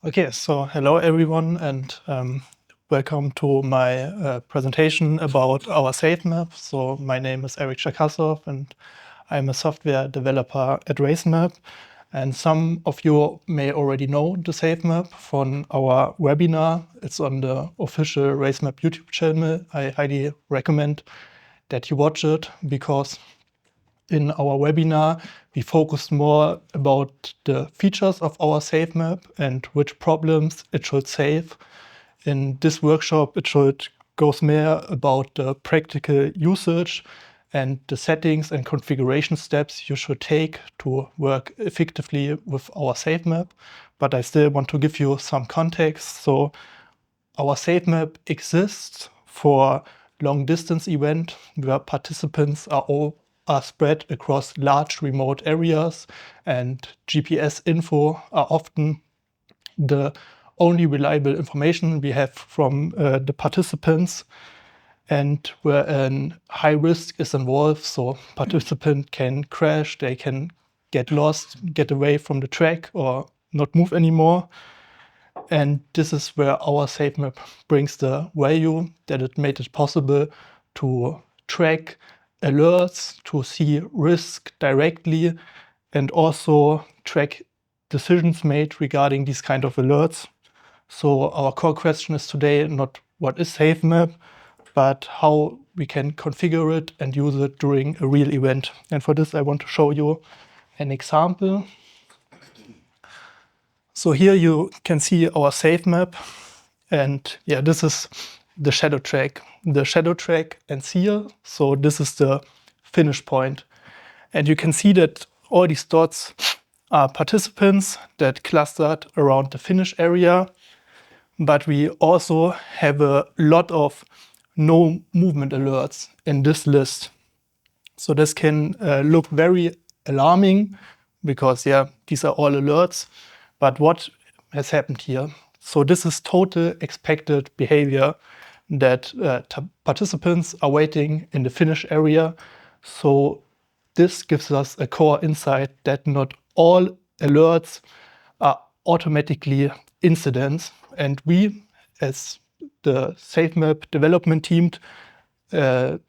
Okay, so hello everyone, and welcome to my presentation about our Safemap. So my name is Erik, and I'm a software developer at RACEMAP. And some of you may already know the Safemap from our webinar. It's on the official RACEMAP YouTube channel. I highly recommend that you watch it because in our webinar, we focused more about the features of our Safemap and which problems it should save. In this workshop, it should go more about the practical usage and the settings and configuration steps you should take to work effectively with our Safemap. But I still want to give you some context. So our Safemap exists for long distance event where participants are spread across large remote areas, and GPS info are often the only reliable information we have from the participants, and where a high risk is involved, so participant can crash, they can get lost, get away from the track, or not move anymore. And this is where our Safemap brings the value that it made it possible to track alerts, to see risk directly, and also track decisions made regarding these kind of alerts. So our core question is today not what is Safemap, but how we can configure it and use it during a real event. And for this, I want to show you an example. So here you can see our Safemap, and yeah, this is the shadow track. The shadow track ends here, so this is the finish point. And you can see that all these dots are participants that clustered around the finish area, but we also have a lot of no movement alerts in this list. So this can look very alarming because, yeah, these are all alerts. But what has happened here? So this is total expected behavior that participants are waiting in the finish area. So this gives us a core insight that not all alerts are automatically incidents. And we, as the Safemap development team,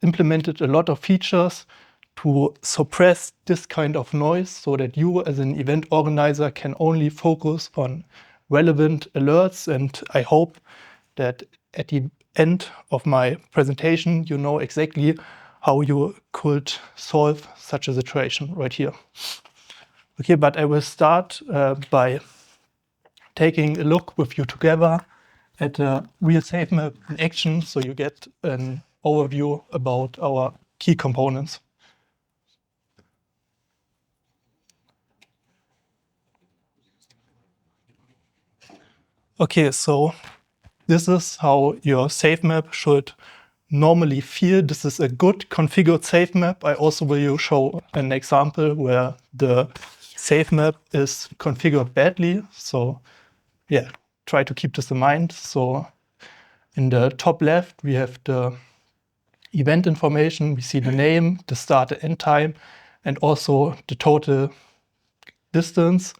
implemented a lot of features to suppress this kind of noise so that you as an event organizer can only focus on relevant alerts. And I hope that at the end of my presentation, you know exactly how you could solve such a situation right here. Okay, but I will start by taking a look with you together at a real Safemap in action, so you get an overview about our key components. Okay, so this is how your Safemap should normally feel. This is a good configured Safemap. I also will show an example where the Safemap is configured badly. So yeah, try to keep this in mind. So in the top left, we have the event information. We see the name, the start and end time, and also the total distance.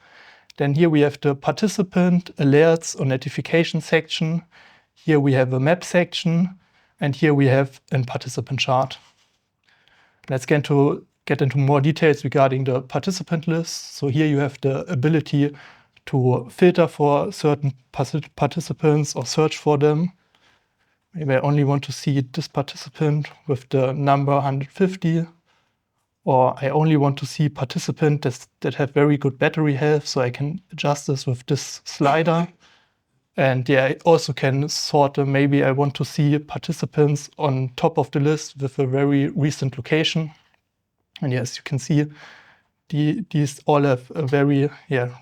Then here we have the participant, alerts, or notification section. Here we have a map section, and here we have a participant chart. Let's get into more details regarding the participant list. So here you have the ability to filter for certain participants or search for them. Maybe I only want to see this participant with the number 150, or I only want to see participants that have very good battery health, so I can adjust this with this slider. And yeah, I also can sort them. Maybe I want to see participants on top of the list with a very recent location. And yes, you can see these all have a very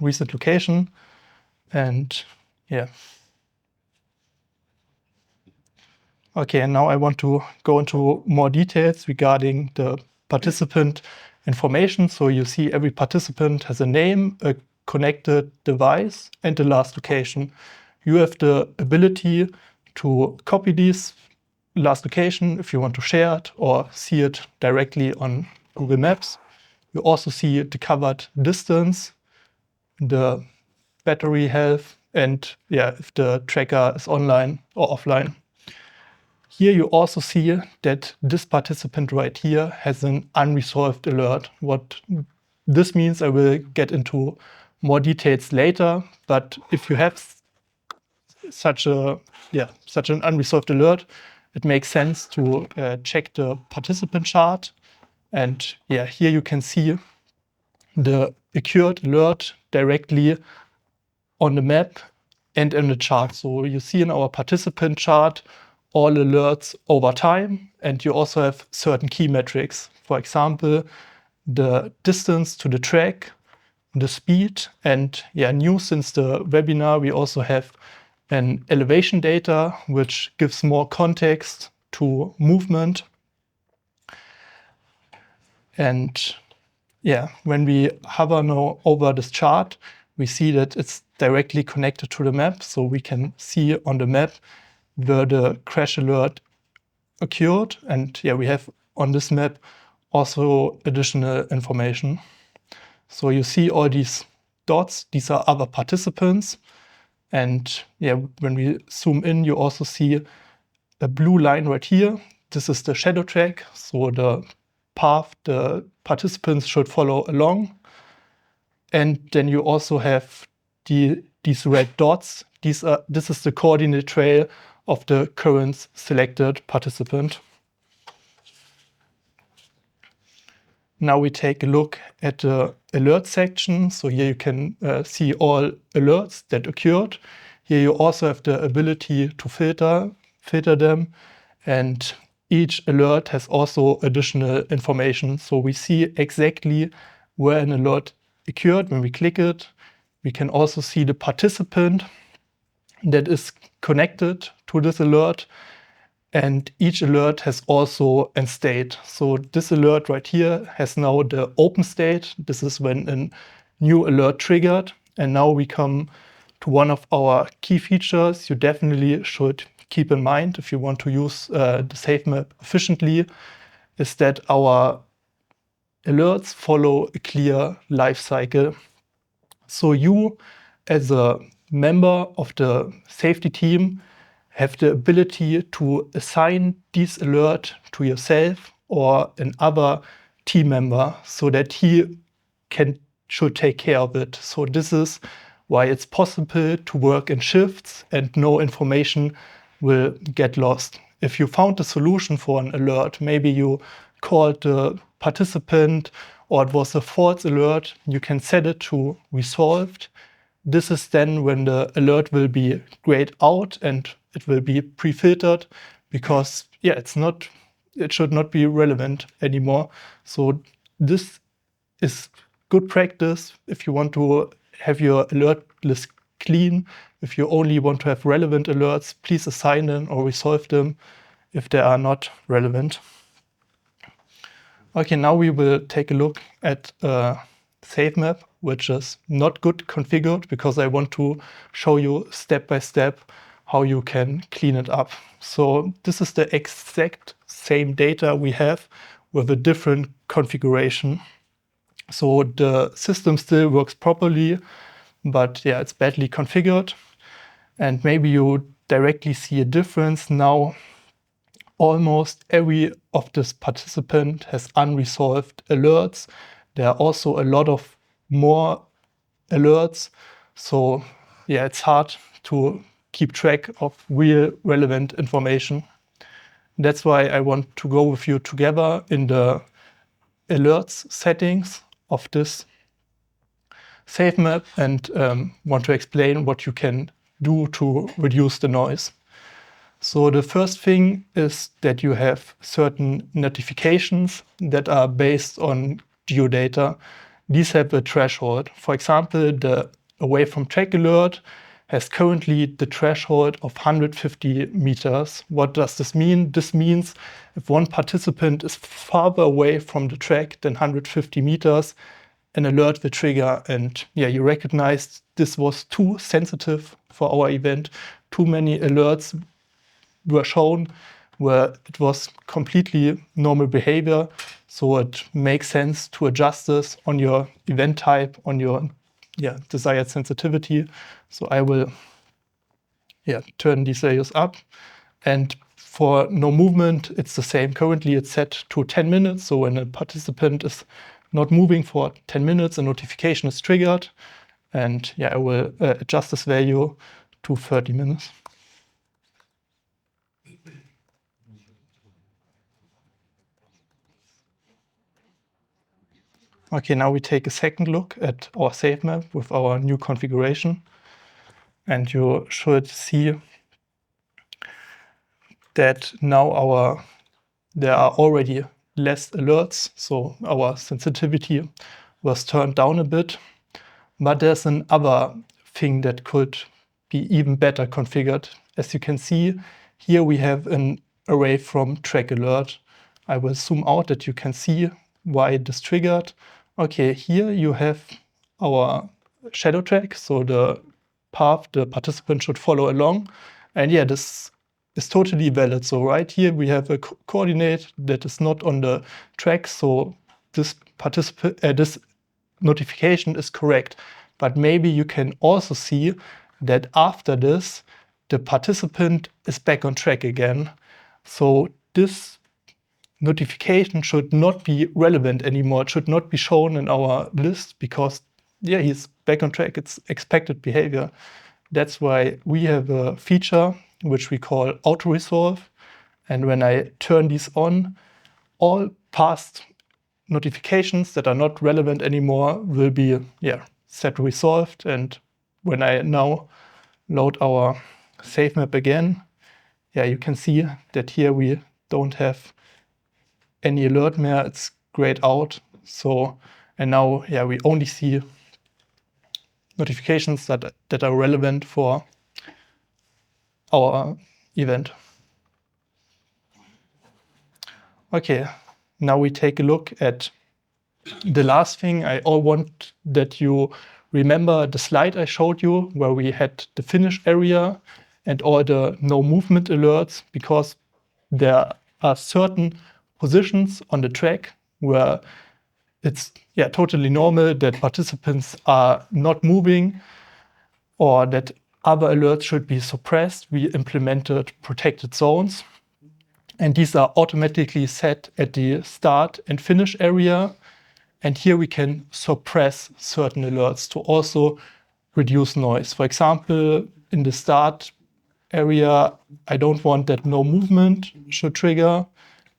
recent location. And yeah. Okay, and now I want to go into more details regarding the participant information. So you see every participant has a name, a connected device, and the last location. You have the ability to copy these last location if you want to share it or see it directly on Google Maps. You also see the covered distance, the battery health, and yeah, if the tracker is online or offline. Here you also see that this participant right here has an unresolved alert. What this means I will get into more details later, but if you have such an unresolved alert, it makes sense to check the participant chart. And yeah, here you can see the occurred alert directly on the map and in the chart. So you see in our participant chart all alerts over time, and you also have certain key metrics. For example, the distance to the track, the speed, and yeah, new since the webinar, we also have an elevation data, which gives more context to movement. And yeah, when we hover now over this chart, we see that it's directly connected to the map. So we can see on the map where the crash alert occurred. And yeah, we have on this map also additional information. So you see all these dots, these are other participants. And yeah, when we zoom in, you also see a blue line right here. This is the shadow track, so the path the participants should follow along. And then you also have these red dots. This is the coordinate trail of the current selected participant. Now we take a look at the alert section. So here you can see all alerts that occurred. Here you also have the ability to filter them, and each alert has also additional information. So we see exactly where an alert occurred when we click it. We can also see the participant that is connected to this alert. And each alert has also a state. So this alert right here has now the open state. This is when a new alert triggered. And now we come to one of our key features you definitely should keep in mind if you want to use the Safemap efficiently, is that our alerts follow a clear life cycle. So you, as a member of the safety team, have the ability to assign this alert to yourself or another team member so that he should take care of it. So this is why it's possible to work in shifts and no information will get lost. If you found a solution for an alert, maybe you called the participant or it was a false alert, you can set it to resolved. This is then when the alert will be grayed out and it will be pre-filtered, because yeah, it should not be relevant anymore. So this is good practice if you want to have your alert list clean. If you only want to have relevant alerts, please assign them or resolve them if they are not relevant. Okay, now we will take a look at Safemap, which is not good configured, because I want to show you step by step how you can clean it up. So this is the exact same data we have with a different configuration. So the system still works properly, but yeah, it's badly configured. And maybe you directly see a difference now. Almost every of this participant has unresolved alerts. There are also a lot of more alerts. So yeah, it's hard to keep track of real relevant information. That's why I want to go with you together in the alerts settings of this Safemap and want to explain what you can do to reduce the noise. So the first thing is that you have certain notifications that are based on geodata. These have a threshold. For example, the away from track alert has currently the threshold of 150 meters. What does this mean? This means if one participant is farther away from the track than 150 meters, an alert will trigger. And yeah, you recognized this was too sensitive for our event. Too many alerts were shown where it was completely normal behavior. So it makes sense to adjust this on your event type, on your desired sensitivity. So I will turn these values up. And for no movement, it's the same. Currently, it's set to 10 minutes. So when a participant is not moving for 10 minutes, a notification is triggered. And I will adjust this value to 30 minutes. Okay, now we take a second look at our Safemap with our new configuration. And you should see that now there are already less alerts. So our sensitivity was turned down a bit. But there's another thing that could be even better configured. As you can see, here we have an array from track alert. I will zoom out that you can see why it is triggered. Okay, here you have our shadow track, so the path the participant should follow along. And this is totally valid. So right here we have a coordinate that is not on the track, so this notification is correct. But maybe you can also see that after this, the participant is back on track again. So this notification should not be relevant anymore. It should not be shown in our list because he's back on track. It's expected behavior. That's why we have a feature which we call auto-resolve. And when I turn these on, all past notifications that are not relevant anymore will be set resolved. And when I now load our Safemap again, you can see that here we don't have any alert more. It's grayed out. So, and now we only see notifications that are relevant for our event. Okay, now we take a look at the last thing. I want that you remember the slide I showed you where we had the finish area and all the no movement alerts, because there are certain positions on the track where it's totally normal that participants are not moving or that other alerts should be suppressed. We implemented protected zones, and these are automatically set at the start and finish area. And here we can suppress certain alerts to also reduce noise. For example, in the start area, I don't want that no movement should trigger.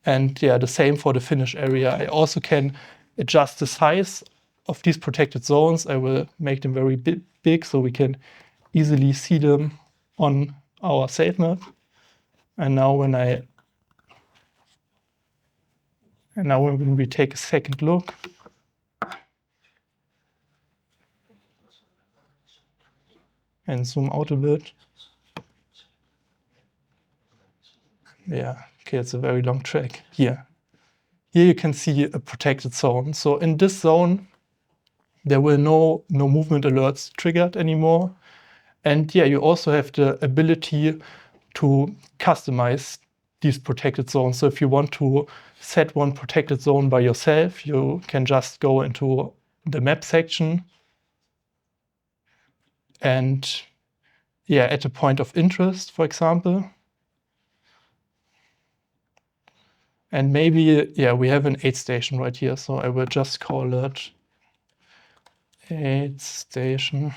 And the same for the finish area. I also can adjust the size of these protected zones. I will make them very big so we can easily see them on our Safemap. And now when we take a second look, and zoom out a bit. Okay, it's a very long track here. Here you can see a protected zone. So in this zone, there will no movement alerts triggered anymore. And you also have the ability to customize these protected zones. So if you want to set one protected zone by yourself, you can just go into the map section and at a point of interest, for example. And maybe, we have an aid station right here. So I will just call it aid station.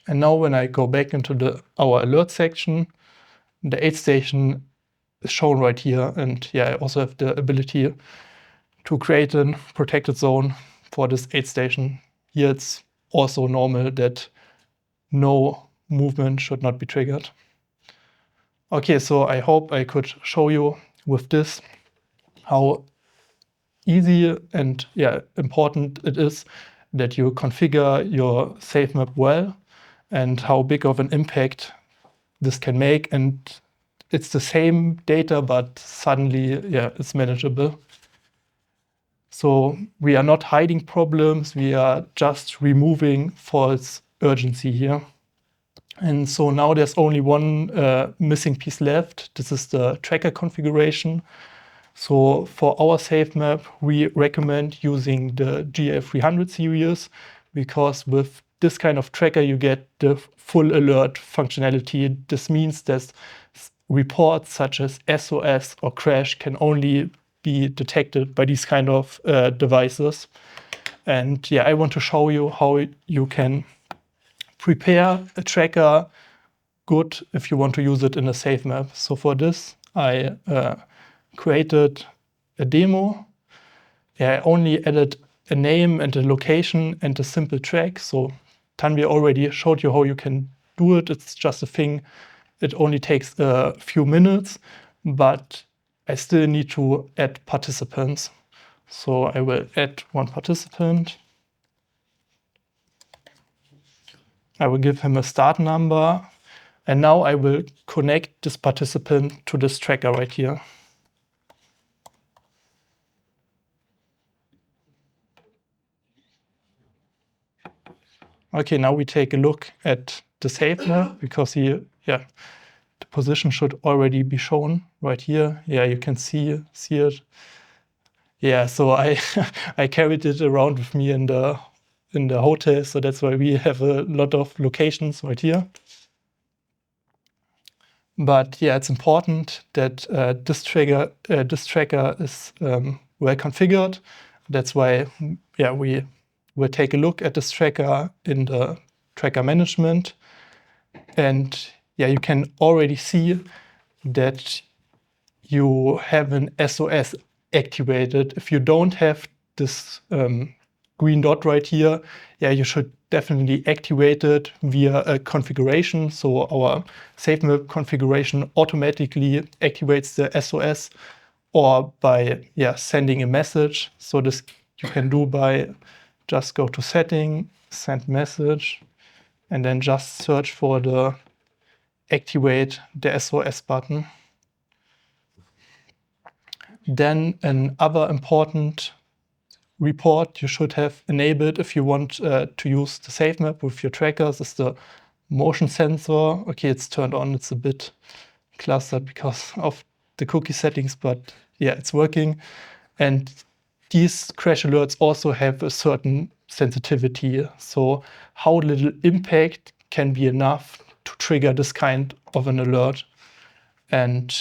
And now when I go back into our alert section, the aid station is shown right here. And I also have the ability to create a protected zone for this aid station. Here it's also normal that no movement should not be triggered. Okay, so I hope I could show you with this how easy and important it is that you configure your Safemap well and how big of an impact this can make. And it's the same data, but suddenly it's manageable. So we are not hiding problems, we are just removing false urgency here. And so now there's only one missing piece left. This is the tracker configuration. So for our Safemap, we recommend using the GA300 series because with this kind of tracker, you get the full alert functionality. This means that reports such as SOS or crash can only be detected by these kind of devices. And yeah, I want to show you how you can prepare a tracker good if you want to use it in a Safemap. So for this, I created a demo. Yeah, I only added a name and a location and a simple track. So Tanvi already showed you how you can do it. It's just a thing. It only takes a few minutes, but I still need to add participants. So I will add one participant. I will give him a start number. And now I will connect this participant to this tracker right here. Okay, now we take a look at the Safemap because the position should already be shown right here. Yeah, you can see it. Yeah, so I I carried it around with me in the hotel, so that's why we have a lot of locations right here. But yeah, it's important that this tracker is well configured. That's why we will take a look at this tracker in the tracker management. And yeah, you can already see that you have an SOS activated. If you don't have this green dot right here, yeah, you should definitely activate it via a configuration. So our Safemap configuration automatically activates the SOS, or by sending a message. So this you can do by just go to setting, send message, and then just search for the activate the SOS button. Then another important report you should have enabled if you want to use the Safemap with your trackers is the motion sensor. Okay, it's turned on. It's a bit clustered because of the cookie settings, but yeah, it's working. And these crash alerts also have a certain sensitivity. So how little impact can be enough to trigger this kind of an alert? And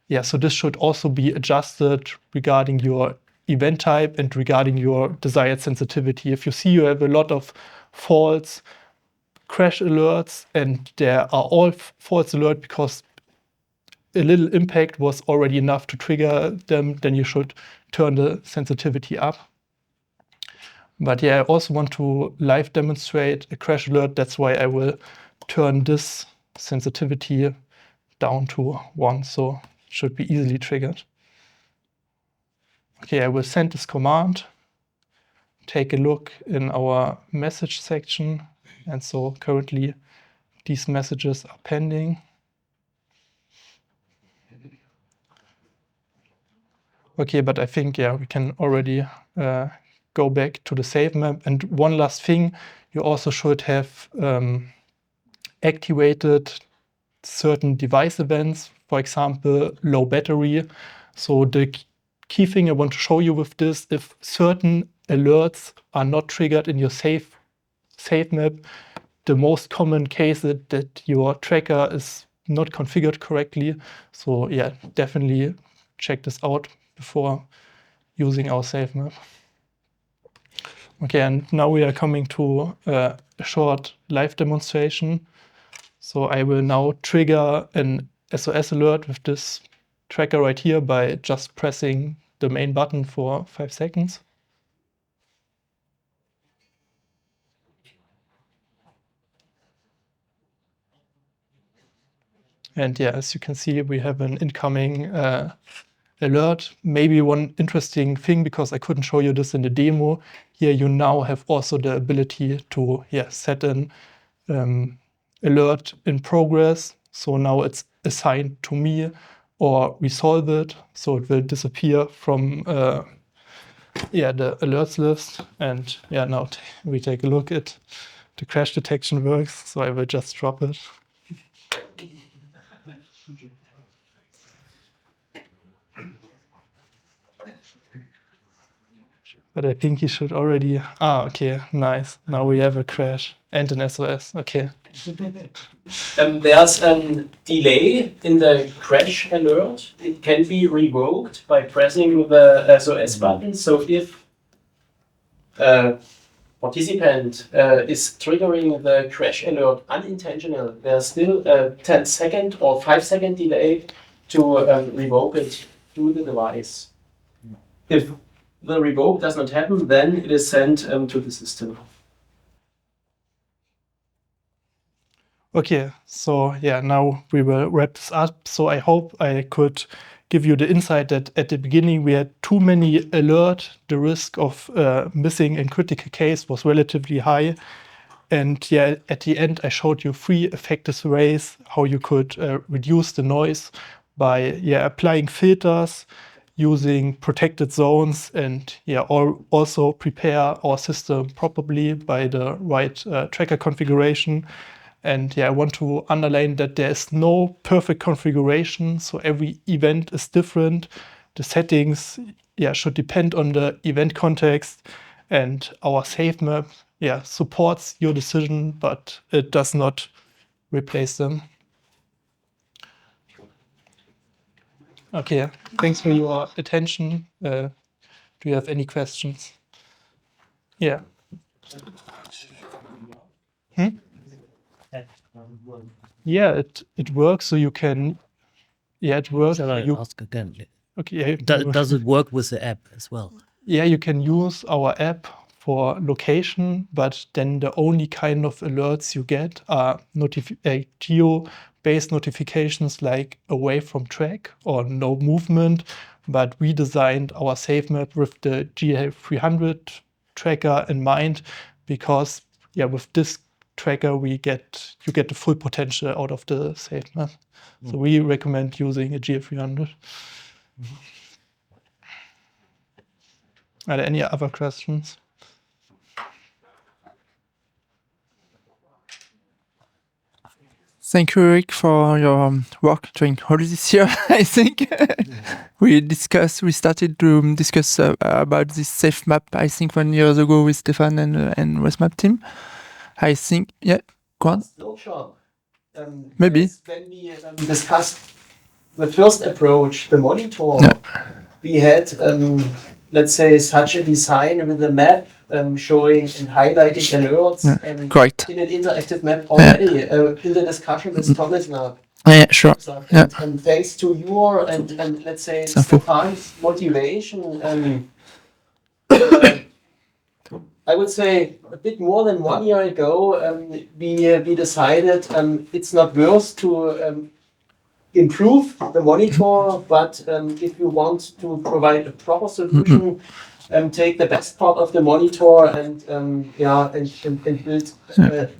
yeah, so this should also be adjusted regarding your event type and regarding your desired sensitivity. If you see you have a lot of false crash alerts and there are all false alerts because a little impact was already enough to trigger them, then you should turn the sensitivity up. But yeah, I also want to live demonstrate a crash alert. That's why I will turn this sensitivity down to 1, so it should be easily triggered. Okay, I will send this command, take a look in our message section. And so currently these messages are pending. Okay, but I think, we can already go back to the Safemap. And one last thing, you also should have activated certain device events, for example, low battery. So the key thing I want to show you with this, if certain alerts are not triggered in your Safemap, the most common case is that your tracker is not configured correctly. So yeah, definitely check this out before using our Safemap. Okay, and now we are coming to a short live demonstration. So I will now trigger an SOS alert with this tracker right here by just pressing the main button for 5 seconds. And yeah, as you can see, we have an incoming alert. Maybe one interesting thing, because I couldn't show you this in the demo, here you now have also the ability to set an alert in progress. So now it's assigned to me or resolve it. So it will disappear from the alerts list. And now we take a look at the crash detection works. So I will just drop it. But I think he should already. Okay, nice. Now we have a crash and an SOS. Okay. There's a delay in the crash alert. It can be revoked by pressing the SOS button. So if participant is triggering the crash alert unintentional, there's still a 10-second or 5-second delay to revoke it to the device. If the revoke does not happen, then it is sent to the system. Okay, so yeah, now we will wrap this up. So I hope I could give you the insight that at the beginning we had too many alerts. The risk of missing in critical case was relatively high. And yeah, at the end, I showed you 3 effective ways how you could reduce the noise by applying filters, using protected zones, and also prepare our system properly by the right tracker configuration. And I want to underline that there's no perfect configuration, so every event is different. The settings should depend on the event context, and our Safemap supports your decision, but it does not replace them. Okay, thanks for your attention. Do you have any questions? Yeah. Yeah, it works, so you can. Yeah, it works. Shall I ask again? Okay. Does it work with the app as well? Yeah, you can use our app for location, but then the only kind of alerts you get are geo-based notifications like away from track or no movement. But we designed our Safemap with the GL300 tracker in mind because with this tracker you get the full potential out of the Safemap. So we recommend using a GL300. Are there any other questions? Thank you, Erik, for your work during all this year. I think we started to discuss about this Safemap, I think 1 year ago with Stefan and RACEMAP team. I think, go on. Still sure. Maybe. When we discussed the first approach, the monitor, we had, let's say, such a design with a map showing and highlighting alerts correct. in an interactive map already in the discussion with Thomas now. Yeah, sure. And thanks to your and let's say Stefan's motivation, I would say a bit more than 1 year ago, we decided it's not worth to improve the monitor, but if you want to provide a proper solution, take the best part of the monitor and build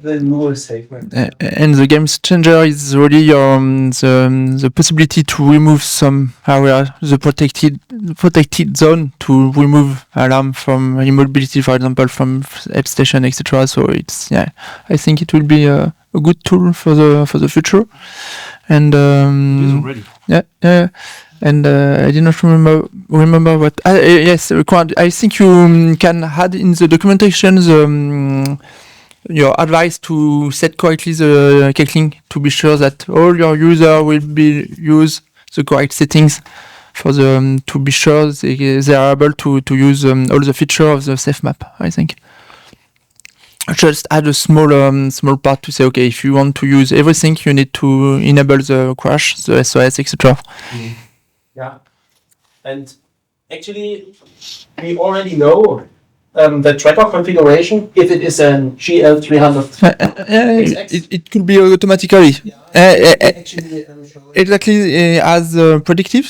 the new Safemap. And the game changer is really the possibility to remove some area, the protected zone, to remove alarm from immobility, for example, from help station, etc. So it's I think it will be a good tool for the future. And It is already. And I did not remember what. Yes, I think you can add in the documentation your advice to set correctly the cackling to be sure that all your users will use the correct settings for to be sure they are able to use all the features of the Safemap. I think. Just add a small part to say, okay, if you want to use everything, you need to enable the crash, the SOS, etc. Yeah, and actually, we already know the tracker configuration if it is an GL300. It could be automatically. Actually, Exactly, as predictive,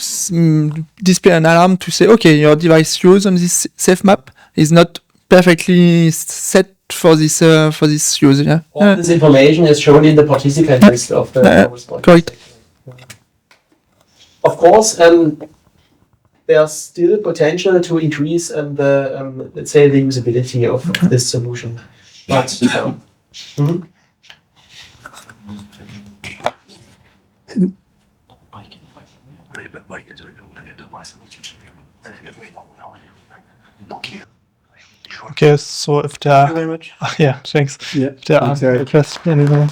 display an alarm to say, okay, your device used on this Safemap is not perfectly set for this use. Yeah. All this information is shown in the participant list of the correct. Of course, there's still potential to increase the let's say the usability of this solution. But Okay, so if there Thank you very much. yeah, thanks. Yeah. If there Thanks, are Erik. questions anyway.